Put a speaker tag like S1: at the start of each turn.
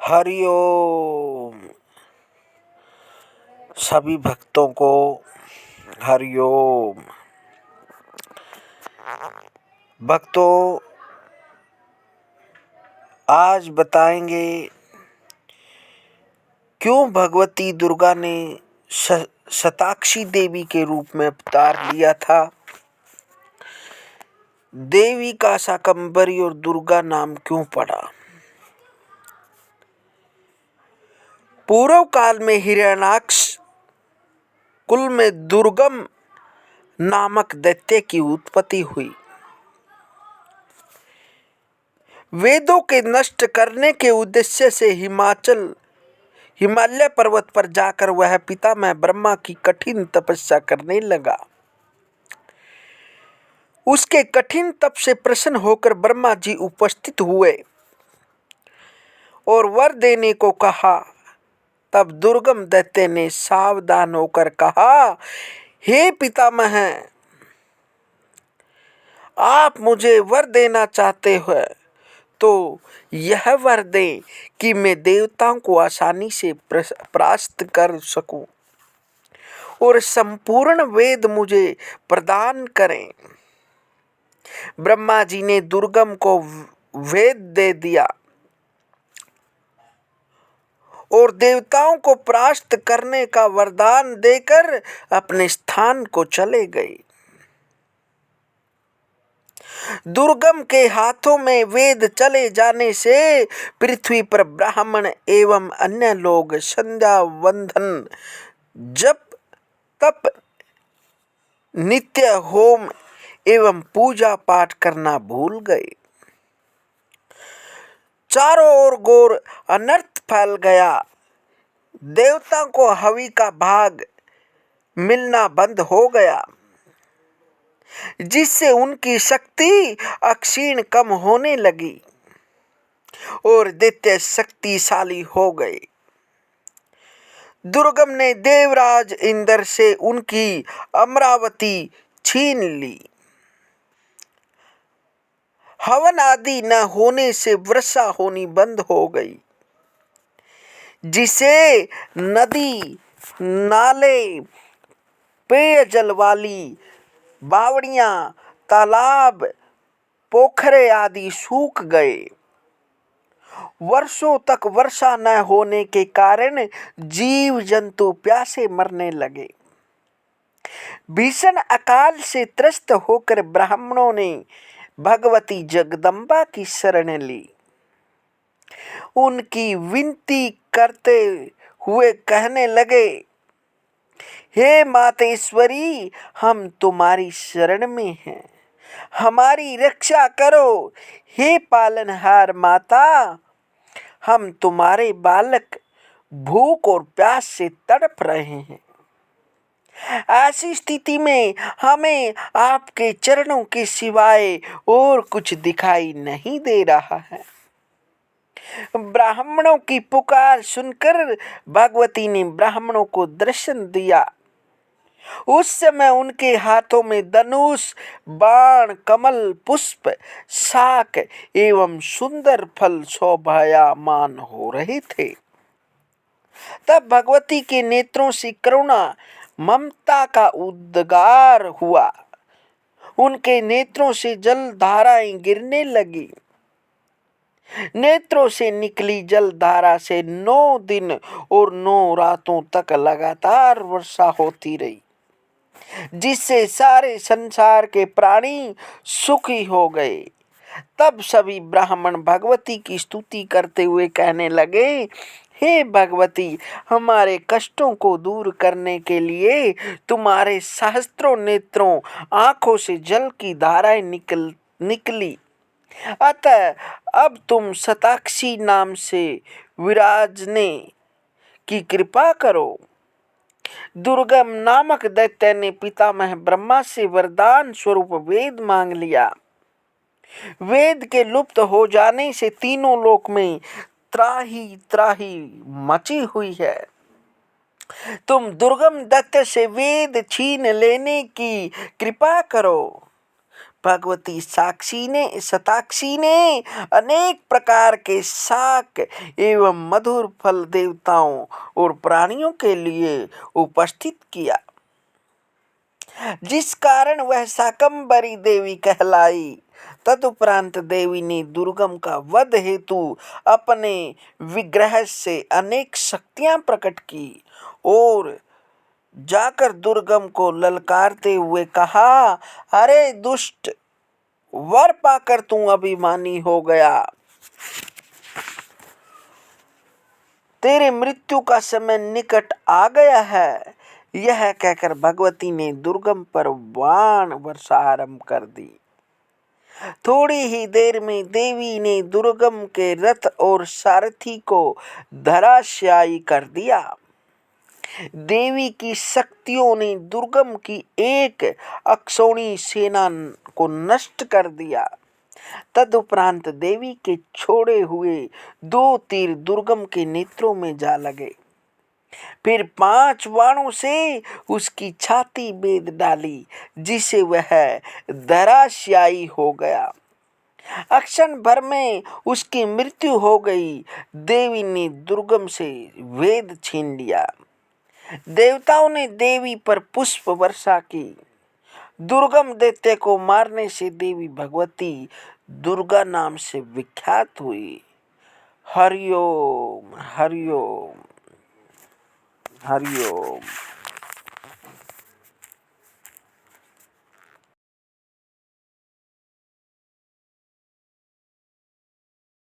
S1: हरिओम। सभी भक्तों को हरिओम। भक्तों, आज बताएंगे क्यों भगवती दुर्गा ने शताक्षी देवी के रूप में अवतार लिया था। देवी का शाकंभरी और दुर्गा नाम क्यों पड़ा। पूर्व काल में हिरण्याक्ष कुल में दुर्गम नामक दैत्य की उत्पत्ति हुई। वेदों के नष्ट करने के उद्देश्य से हिमालय पर्वत पर जाकर वह पितामह ब्रह्मा की कठिन तपस्या करने लगा। उसके कठिन तप से प्रसन्न होकर ब्रह्मा जी उपस्थित हुए और वर देने को कहा। तब दुर्गम दैत्य ने सावधान होकर कहा, हे पितामह, आप मुझे वर देना चाहते हो तो यह वर दें कि मैं देवताओं को आसानी से परास्त कर सकूं और संपूर्ण वेद मुझे प्रदान करें। ब्रह्मा जी ने दुर्गम को वेद दे दिया और देवताओं को परास्त करने का वरदान देकर अपने स्थान को चले गए। दुर्गम के हाथों में वेद चले जाने से पृथ्वी पर ब्राह्मण एवं अन्य लोग संध्या वंदन जप तप नित्य होम एवं पूजा पाठ करना भूल गए। चारों ओर घोर अनर्थ फैल गया। देवता को हवि का भाग मिलना बंद हो गया, जिससे उनकी शक्ति अक्षीण कम होने लगी और दैत्य शक्तिशाली हो गए। दुर्गम ने देवराज इंद्र से उनकी अमरावती छीन ली। हवन आदि न होने से वर्षा होनी बंद हो गई, जिसे नदी नाले पेयजल वाली बावड़ियां तालाब पोखरे आदि सूख गए। वर्षों तक वर्षा न होने के कारण जीव जंतु प्यासे मरने लगे। भीषण अकाल से त्रस्त होकर ब्राह्मणों ने भगवती जगदम्बा की शरण ली। उनकी विनती करते हुए कहने लगे, हे मातेश्वरी, हम तुम्हारी शरण में हैं, हमारी रक्षा करो। हे पालनहार माता, हम तुम्हारे बालक भूख और प्यास से तड़प रहे हैं। ऐसी स्थिति में हमें आपके चरणों के सिवाय और कुछ दिखाई नहीं दे रहा है। ब्राह्मणों की पुकार सुनकर भगवती ने ब्राह्मणों को दर्शन दिया। उस समय उनके हाथों में धनुष, बाण, कमल, पुष्प, शाक एवं सुंदर फल शोभायमान हो रहे थे। तब भगवती के नेत्रों से करुणा ममता का उद्गार हुआ। उनके नेत्रों से जल धाराएं गिरने लगी। नेत्रों से निकली जल धारा से 9 दिन और 9 रातों तक लगातार वर्षा होती रही, जिससे सारे संसार के प्राणी सुखी हो गए। तब सभी ब्राह्मण भगवती की स्तुति करते हुए कहने लगे, हे भगवती, हमारे कष्टों को दूर करने के लिए तुम्हारे सहस्त्रों नेत्रों आंखों से जल की धाराएं निकली। अतः अब तुम शताक्षी नाम से विराजने की कृपा करो। दुर्गम नामक दैत्य ने पितामह ब्रह्मा से वरदान स्वरूप वेद मांग लिया। वेद के लुप्त हो जाने से तीनों लोक में त्राही त्राही मची हुई है। तुम दुर्गम दैत्य से वेद छीन लेने की कृपा करो। भगवती शताक्षी ने अनेक प्रकार के शाक एवं मधुर फल देवताओं और प्राणियों के लिए उपस्थित किया, जिस कारण वह शाकंभरी देवी कहलाई। तदुपरांत देवी ने दुर्गम का वध हेतु अपने विग्रह से अनेक शक्तियां प्रकट की और जाकर दुर्गम को ललकारते हुए कहा, अरे दुष्ट, वर पाकर तू अभिमानी हो गया, तेरे मृत्यु का समय निकट आ गया है। यह कहकर भगवती ने दुर्गम पर बाण वर्षा आरंभ कर दी। थोड़ी ही देर में देवी ने दुर्गम के रथ और सारथी को धराशायी कर दिया। देवी की शक्तियों ने दुर्गम की एक अक्षौणी सेना को नष्ट कर दिया। तदुपरांत देवी के छोड़े हुए 2 तीर दुर्गम के नेत्रों में जा लगे। फिर 5 बाणों से उसकी छाती बेध डाली, जिसे वह धराशायी हो गया। क्षण भर में उसकी मृत्यु हो गई। देवी ने दुर्गम से वेद छीन लिया। देवताओं ने देवी पर पुष्प वर्षा की। दुर्गम दैत्य को मारने से देवी भगवती दुर्गा नाम से विख्यात हुई। हरिओम हरिओम हरिओम।